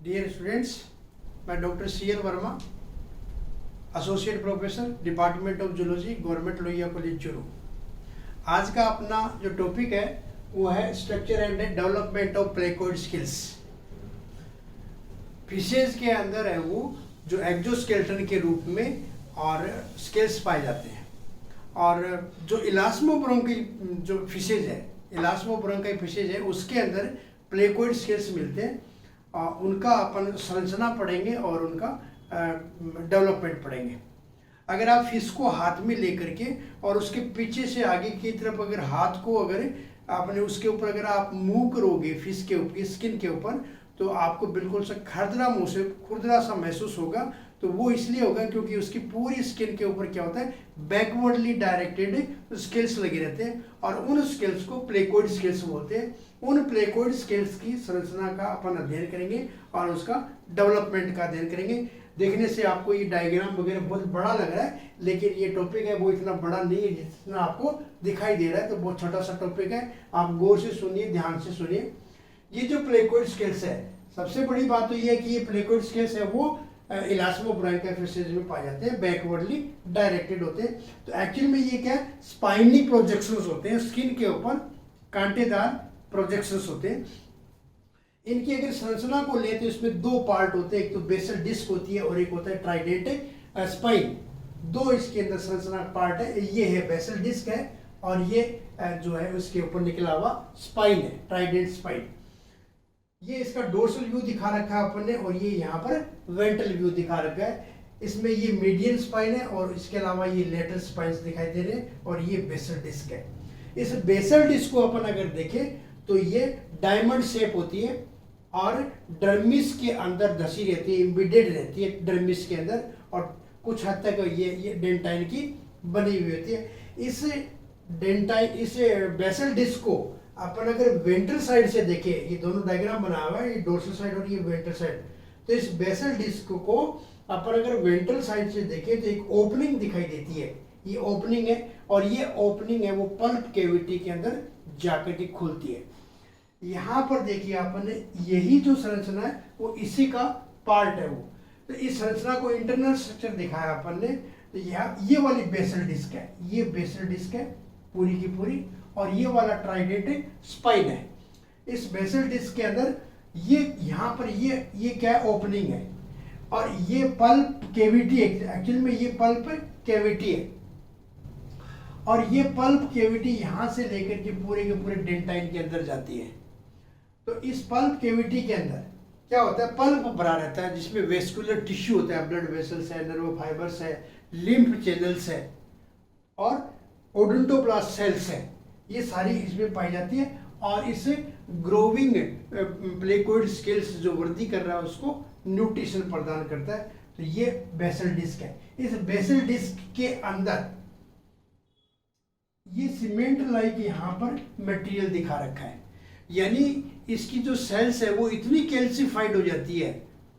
Dear students, मैं doctor C L Verma, associate professor, department of zoology, government Lohia college Churu. आज का अपना जो टॉपिक है वो है structure and development of placoid scales. Fishes के अंदर है वो जो एक्जोस्केलेटन के रूप में और स्केल्स पाए जाते हैं, और जो इलास्मोब्रोंकी जो फिशेज है, इलास्मोब्रोंकी फिशेज है, उसके अंदर प्लेकोइड स्केल्स मिलते हैं। उनका अपन संरचना पढ़ेंगे और उनका डेवलपमेंट पढ़ेंगे। अगर आप फिश को हाथ में लेकर के और उसके पीछे से आगे की तरफ अगर हाथ को अगर आपने उसके ऊपर अगर आप मूव करोगे फिश के ऊपर, स्किन के ऊपर, तो आपको बिल्कुल सा खरदरा मुंह से खुरदरा सा महसूस होगा। तो वो इसलिए होगा क्योंकि उसकी पूरी स्किन के ऊपर क्या होता है, बैकवर्डली डायरेक्टेड स्केल्स लगे रहते हैं, और उन स्केल्स को प्लेकोइड स्केल्स बोलते हैं। उन प्लेकोइड स्केल्स की संरचना का अपन अध्ययन करेंगे और उसका डेवलपमेंट का अध्ययन करेंगे। देखने से आपको ये डायग्राम वगैरह बहुत बड़ा लग रहा है, लेकिन ये टॉपिक है वो इतना बड़ा नहीं है जितना आपको दिखाई दे रहा है। तो बहुत छोटा सा टॉपिक है, आप गौर से सुनिए, ध्यान से सुनिए। ये जो प्लेकोइड स्केल्स है, सबसे बड़ी बात तो ये है कि ये प्लेकोइड स्केल्स है वो इलास्मोब्रोंकी फिशेज में पाए जाते हैं, बैकवर्डली डायरेक्टेड होते हैं। तो एक्चुअली में ये क्या है, स्पाइनी प्रोजेक्शंस होते हैं, स्किन के ऊपर कांटेदार प्रोजेक्शंस होते हैं। इनकी अगर संरचना को ले तो इसमें दो पार्ट होते हैं, एक तो बेसल डिस्क होती है और एक होता है ट्राइडेंट स्पाइन। दो इसके अंदर संरचना पार्ट है, ये है बेसल डिस्क है और ये जो है उसके ऊपर निकला हुआ स्पाइन है, ट्राइडेंट स्पाइन। ये इसका डोर्सल व्यू दिखा रखा है अपन ने, और ये यहाँ पर वेंट्रल व्यू दिखा रखा है। इसमें ये मीडियन स्पाइन है और इसके अलावा ये लेटरल स्पाइन्स दिखाई दे रहे हैं, और ये बेसल डिस्क है। इस बेसल डिस्क को अपन अगर देखें तो ये डायमंड शेप होती है और डर्मिस के अंदर धसी रहती है, एम्बेडेड रहती है डर्मिस के अंदर, और कुछ हद तक ये डेंटाइन की बनी हुई होती है। इस बेसल डिस्क को अपन अगर वेंट्रल साइड से देखें, ये दोनों डायग्राम बना हुआ है, ये डोर्सल साइड और ये वेंट्रल साइड, तो इस बेसल डिस्क को अपन अगर वेंट्रल साइड से देखें तो एक ओपनिंग दिखाई देती है, ये ओपनिंग है, और ये ओपनिंग है वो पल्प कैविटी के अंदर जाकर के खुलती है। यहाँ पर देखिए अपन ने यही जो संरचना है वो इसी का पार्ट है वो। तो इस संरचना को इंटरनल स्ट्रक्चर दिखाया अपन ने। तो यहाँ ये वाली बेसल डिस्क है, ये बेसल डिस्क है पूरी की पूरी, और ये वाला ट्राइडेंट स्पाइन है। इस बेसल डिस्क के अंदर ये यहाँ पर ये क्या है, ओपनिंग है, और ये पल्प कैविटी है। एक्चुअली में ये पल्प कैविटी है, और ये पल्प कैविटी यहाँ से लेकर के पूरे के पूरे डेंटाइन के अंदर जाती है। तो इस पल्प कैविटी के अंदर क्या होता है, पल्प भरा रहता है जिसमें वेस्कुलर टिश्यू होता है, ब्लड वेसल्स है, नर्व फाइबर्स है, लिम्फ चैनल्स है, और ओडोंटोप्लास्ट सेल्स है, ये सारी इसमें पाई जाती है। और इस ग्रोविंग प्लेकोइड स्केल्स जो वृद्धि कर रहा है उसको न्यूट्रिशन प्रदान करता है। तो ये बेसल डिस्क है। इस बेसल डिस्क के अंदर ये सीमेंट लाइक यहाँ पर मटेरियल दिखा रखा है, यानी इसकी जो सेल्स है वो इतनी कैल्सिफाइड हो जाती है,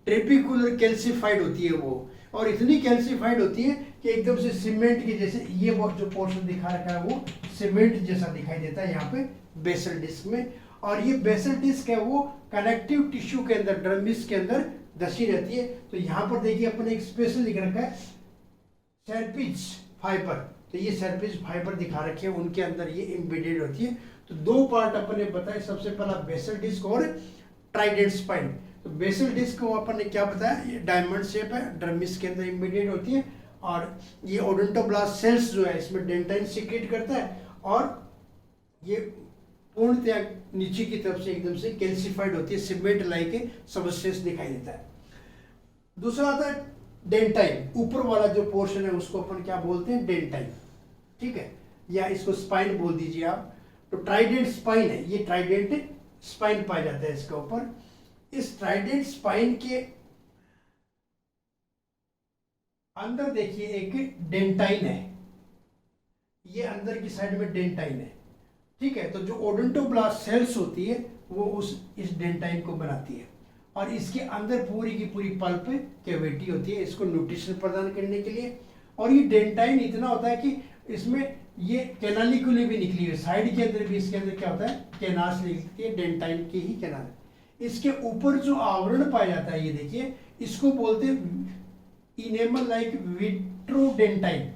ट्रेपिकुलर कैल्सिफाइड होती है वो, और इतनी कैल्सिफाइड होती है कि एकदम से सीमेंट के जैसे, ये जो पोर्शन दिखा रखा है वो सीमेंट जैसा दिखाई देता है यहाँ पे बेसल डिस्क में। और ये बेसल डिस्क है वो कनेक्टिव टिश्यू के अंदर, डर्मिस के अंदर धसी रहती है। तो यहाँ पर देखिए अपन एक स्पेशल लिख रखा है सर्पिज फाइबर, तो ये सर्पिज फाइबर दिखा रखे हैं, उनके अंदर ये एम्बेडेड होती है। तो दो पार्ट अपन ने बताए, सबसे पहला बेसल डिस्क और ट्राइडेंट स्पाइन। तो बेसल डिस्क को अपन ने क्या बताया, ये डायमंड शेप है, डर्मिस के अंदर एम्बेडेड होती है, और ये ओडोंटोब्लास्ट सेल्स जो है इसमें डेंटाइन सीक्रेट करता है, और ये पूर्णतया नीचे की तरफ से एकदम से कैल्सिफाइड होती है, सीमेंट लाइक सबस्टेंस दिखाई देता है। दूसरा आता है डेंटाइन, ऊपर वाला जो पोर्शन है उसको अपन क्या बोलते हैं, डेंटाइन, ठीक है, या इसको स्पाइन बोल दीजिए आप। तो ट्राइडेंट स्पाइन है, ये ट्राइडेंट स्पाइन पाया जाता है इसके ऊपर। इस ट्राइडेंट स्पाइन के अंदर देखिए एक डेंटाइन है, ये अंदर की साइड में डेंटाइन है, ठीक है। तो जो ओडोंटोब्लास्ट सेल्स होती है वो इस डेंटाइन को बनाती है, और इसके अंदर पूरी की पूरी पल्प कैविटी होती है इसको न्यूट्रिशन प्रदान करने के लिए। और ये डेंटाइन इतना होता है कि इसमें ये कैनालिकुले भी निकली हुई, साइड के अंदर भी इसके अंदर क्या होता है, कैनास निकलती है, डेंटाइन की ही कैनाल। इसके ऊपर जो आवरण पाया जाता है, ये देखिए, इसको बोलते हैं इनेमल लाइक विट्रोडेंटाइन।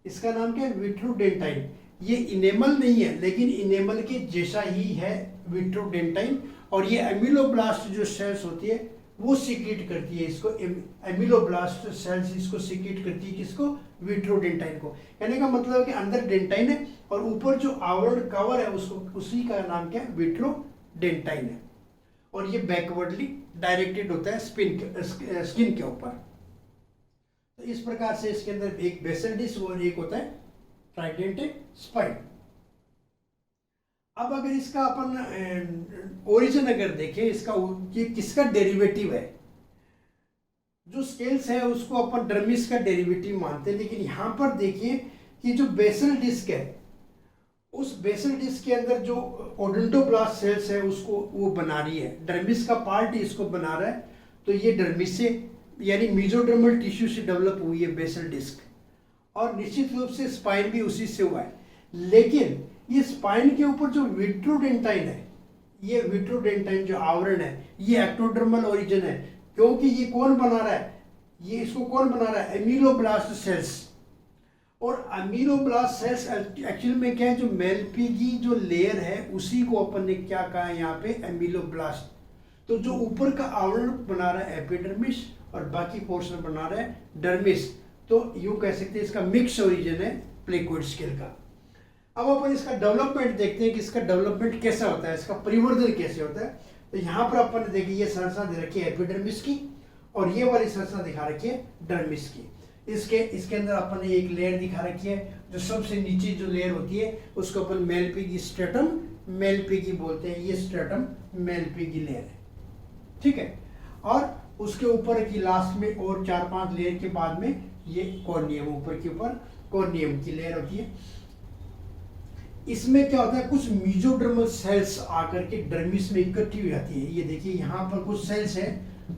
इसका नाम क्या है? विट्रोडेंटाइन। ये इनेमल नहीं है, लेकिन इनेमल के जैसा ही है विट्रोडेंटाइन। और ये एमिलोब्लास्ट जो सेल्स होती है वो सीक्रेट करती है इसको, एमिलोब्लास्ट सेल्स इसको सीक्रेट करती है, किसको? विट्रोडेंटाइन को। कहने का मतलब है कि अंदर डेंटाइन है और ऊपर जो आवरण कवर है उसको, उसी का नाम क्या है? विट्रोडेंटाइन है। और ये बैकवर्डली डायरेक्टेड होता है स्किन के ऊपर। तो इस प्रकार से इसके अंदर एक बेसल डिस्क और एक होता है ट्राइडेंटेड स्पाइन। अब अगर इसका अपन ओरिजिन अगर देखें, इसका ये किसका डेरिवेटिव है? जो स्केल्स है उसको अपन डर्मिस का डेरिवेटिव मानते हैं, लेकिन यहां पर देखिए कि जो बेसल डिस्क है, उस बेसल डिस्क के अंदर जो ओडोंटोब्लास्ट सेल्स है उसको वो बना रही है, डर्मिस का पार्ट ही इसको बना रहा है। तो ये डर्मिस से यानी मेसोडर्मल टिश्यू से डेवलप हुई है बेसल डिस्क, और निश्चित रूप से स्पाइन भी उसी से हुआ है। लेकिन ये स्पाइन के ऊपर जो विट्रोडेंटाइन है, ये विट्रोडेंटाइन जो आवरण है, ये एक्टोडर्मल ओरिजिन है। क्योंकि ये कौन बना रहा है? ये इसको कौन बना रहा है? एमिलोब्लास्ट सेल्स। और एमिलोब्लास्ट सेल्स एक्चुअली में क्या है? जो मेलपीगी जो लेयर है उसी को अपन ने क्या कहा है यहाँ पे? एमिलोब्लास्ट। तो जो ऊपर का आवरण बना रहा है एपिडर्मिस और बाकी पोर्शन बना रहा है डर्मिस। तो यूं कह सकते हैं इसका मिक्स ओरिजिन है प्लेकोइड स्केल का। अब अपन इसका डेवलपमेंट देखते हैं कि इसका डेवलपमेंट कैसा होता है, इसका परिवर्धन कैसे होता है। तो यहाँ पर अपन देखिए ये संरचना दे रखी है एपिडर्मिस की, और ये वाली संरचना दिखा रखी है डर्मिस की। इसके अंदर अपन ने एक लेयर दिखा रखी है, जो सबसे नीचे जो लेयर होती है उसको अपन मेलपीगी स्ट्रेटम मेलपीगी बोलते हैं। ये स्ट्रेटम मेलपीगी लेयर है, ठीक है। और उसके ऊपर की लास्ट में और 4-5 लेयर के बाद में ये कॉर्नियम, ऊपर के ऊपर कॉर्नियम की लेयर होती है। इसमें क्या होता है? कुछ मेसोडर्मल सेल्स आकर के डर्मिस में इकट्ठी हो जाती है। ये देखिए यहाँ पर कुछ सेल्स है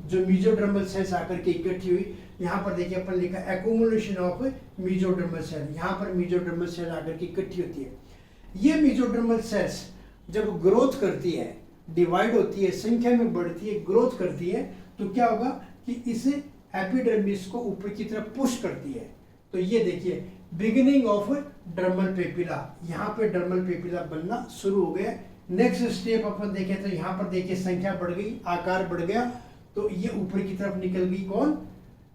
जो मेसोडर्मल सेल्स आकर के इकट्ठी हुई। यहाँ पर देखिए अपन लिखा एक्यूमुलेशन ऑफ मेसोडर्मल सेल, यहाँ पर मेसोडर्मल सेल आकर के इकट्ठी होती है। ये मेसोडर्मल सेल्स जब ग्रोथ करती है, डिवाइड होती है, संख्या में बढ़ती है, ग्रोथ करती है, तो क्या होगा कि इसे एपिडर्मिस को ऊपर की तरफ पुश करती है। तो ये देखिए बिगिनिंग ऑफ डर्मल पेपिला, यहाँ पे डर्मल पेपिला बनना शुरू हो गया। नेक्स्ट स्टेप अपन देखें तो यहाँ पर देखिए संख्या बढ़ गई, आकार बढ़ गया, तो ये ऊपर की तरफ निकल गई कौन?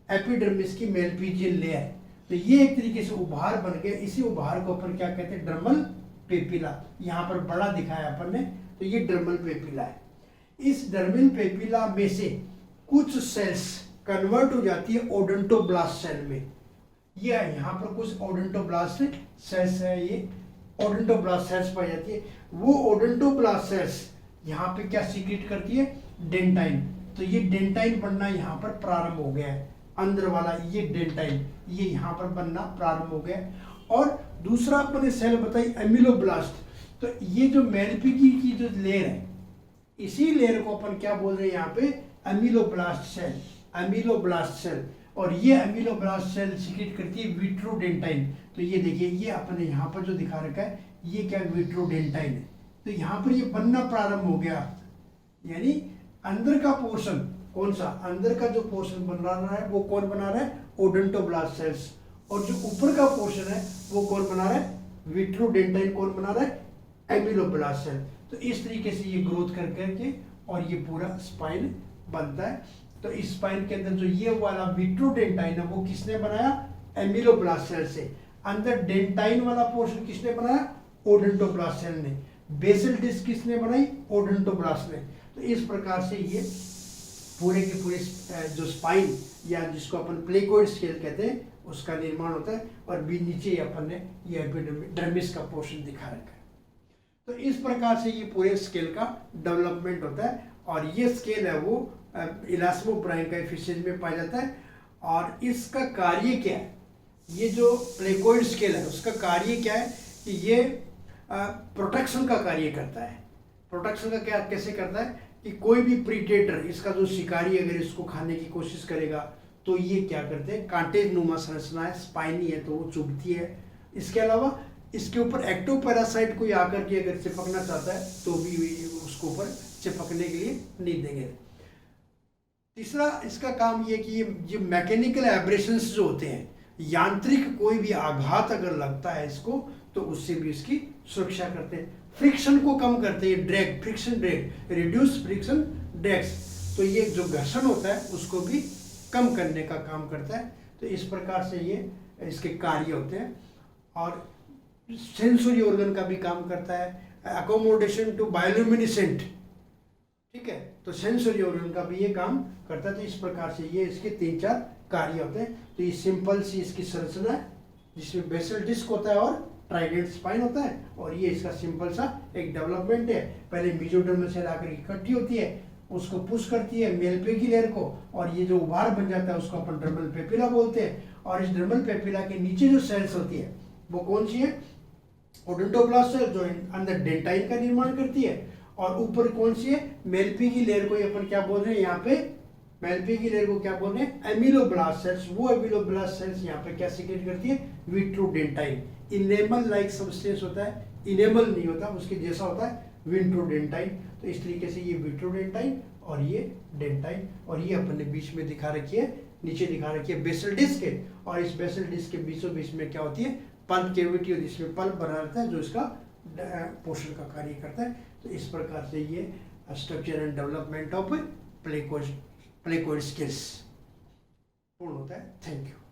एपिडर्मिस की मेलपीजियल लेयर। तो ये एक तरीके से उभार बन गया। इसी उभार को अपन क्या कहते हैं? Dermal papilla. यहाँ पर बड़ा दिखाया अपन ने, तो ये डर्मल पेपिला है। इस डर्मल पेपिला में से कुछ सेल्स कन्वर्ट हो जाती है ओडोंटोब्लास्ट सेल में। ये यहाँ पर कुछ ओडोंटोब्लास्ट सेल्स है, ये ओडोंटोब्लास्ट सेल्स पाई जाती है। वो ओडोंटोब्लास्ट सेल्स यहाँ पे क्या सीक्रेट करती है? डेंटाइन। तो ये डेंटाइन बनना यहाँ पर प्रारंभ हो गया है, अंदर वाला ये डेंटाइन, ये यहाँ पर बनना प्रारंभ हो गया। और दूसरा अपने सेल बताई एमिलोब्लास्ट। तो ये जो मेलपीगी की जो लेयर है, इसी लेयर को अपन क्या बोल रहे हैं यहाँ पे? एमिलोब्लास्ट सेल, एमिलोब्लास्ट सेल। और ये एमिलोब्लास्ट सेल सीक्रेट करती है विट्रोडेंटाइन। तो ये देखिए ये अपने यहाँ पर जो दिखा रखा है, ये क्या विट्रोडेंटाइन है। तो यहाँ पर ये बनना प्रारंभ हो गया, यानी अंदर का पोर्शन कौन सा? अंदर का जो पोर्शन बन रहा है वो कौन बना रहा है? Odontoblast cells. और जो ऊपर का पोर्शन है वो कौन बना रहा है? विट्रोडेंटाइन कौन बना रहा है? एमिलोब्लास्ट सेल। तो इस तरीके से ये ग्रोथ कर करके और ये पूरा स्पाइन बनता है। तो इस स्पाइन के अंदर जो ये वाला विट्रोडेंटाइन है वो किसने बनाया? एमिलोब्लास्ट सेल से। अंदर डेंटाइन वाला पोर्शन किसने बनाया? ओडोंटोब्लास्ट सेल ने। बेसल डिस्क किसने बनाई? ओडोंटोब्लास्ट ने। तो इस प्रकार से ये पूरे के पूरे जो स्पाइन या जिसको अपन प्लेकोइड स्केल कहते हैं उसका निर्माण होता है। और भी नीचे अपन ने ये एपिडर्मिस का पोर्शन दिखा रखा है। तो इस प्रकार से ये पूरे स्केल का डेवलपमेंट होता है। और ये स्केल है वो इलास्मोब्रांकाई फिशेज में पाया जाता है। और इसका कार्य क्या है? ये जो प्लेकोइड स्केल है उसका कार्य क्या है कि ये प्रोटेक्शन का कार्य करता है। प्रोटेक्शन का क्या कैसे करता है कि कोई भी प्रीडेटर, इसका जो शिकारी अगर इसको खाने की कोशिश करेगा तो ये क्या करते हैं? कांटे नुमा संरचना है, स्पाइनी है, तो वो चुभती है। इसके अलावा इसके ऊपर एक्टोपैरासाइट कोई आकर के अगर चिपकना चाहता है तो भी उसके ऊपर चिपकने के लिए नहीं देंगे। तीसरा इसका काम ये कि ये मैकेनिकल एब्रेशंस जो होते हैं, यांत्रिक कोई भी आघात अगर लगता है इसको तो उससे भी इसकी सुरक्षा करते हैं। फ्रिक्शन को कम करते हैं, drag, friction drag, reduce friction drags, तो ये जो घर्षण होता है उसको भी कम करने का काम करता है। तो इस प्रकार से ये इसके कार्य होते हैं। और सेंसरी ऑर्गन का भी काम करता है, अकोमोडेशन टू बायोल्यूमिनेसेंट, ठीक है, तो सेंसरी ऑर्गन का भी ये काम करता है। तो इस प्रकार से ये इसके 3-4 कार्य होते हैं। तो ये सिंपल सी इसकी संरचना है जिसमें बेसल डिस्क होता है और ट्राइडेंट स्पाइन होता है, और ये इसका सिंपल सा एक डेवलपमेंट है। पहले मेसोडर्मल सेल आकर इकट्ठी होती है, उसको पुश करती है मेलपे की लेयर को, और ये जो उभार बन जाता है उसको अपन ड्रमल पेपिला बोलते हैं। और इस ड्रमल पेपिला के नीचे जो सेल्स होती है वो कौन सी है? ओडोंटोब्लास्ट सेल, जो अंदर डेंटाइन का निर्माण करती है। और ऊपर कौन सी है? मेलपी की लेयर को अपन क्या बोल रहे हैं यहाँ पे? मेलपी की लेयर को क्या बोल रहे हैं? एमिलोब्लास्ट सेल्स। वो एमिलोब्लास्ट सेल्स यहाँ पे क्या सीक्रेट करती है? विट्रोडेंटाइन। इनेमल लाइक सब्सटेंस होता है, इनेमल नहीं होता, उसके जैसा होता है विट्रोडेंटाइन। तो इस तरीके से ये विट्रोडेंटाइन और ये डेंटाइन, और ये अपन ने बीच में दिखा रखी है, नीचे दिखा रखी है बेसल डिस्क है। और इस बेसल डिस्क के बीचों बीच में क्या होती है? पल्प कैविटी होती है, जिसमें पल्प बना रहता है जो इसका पोषण का कार्य करता है। तो इस प्रकार से ये structure and development of placoid skills पूर्ण होता है। Thank you.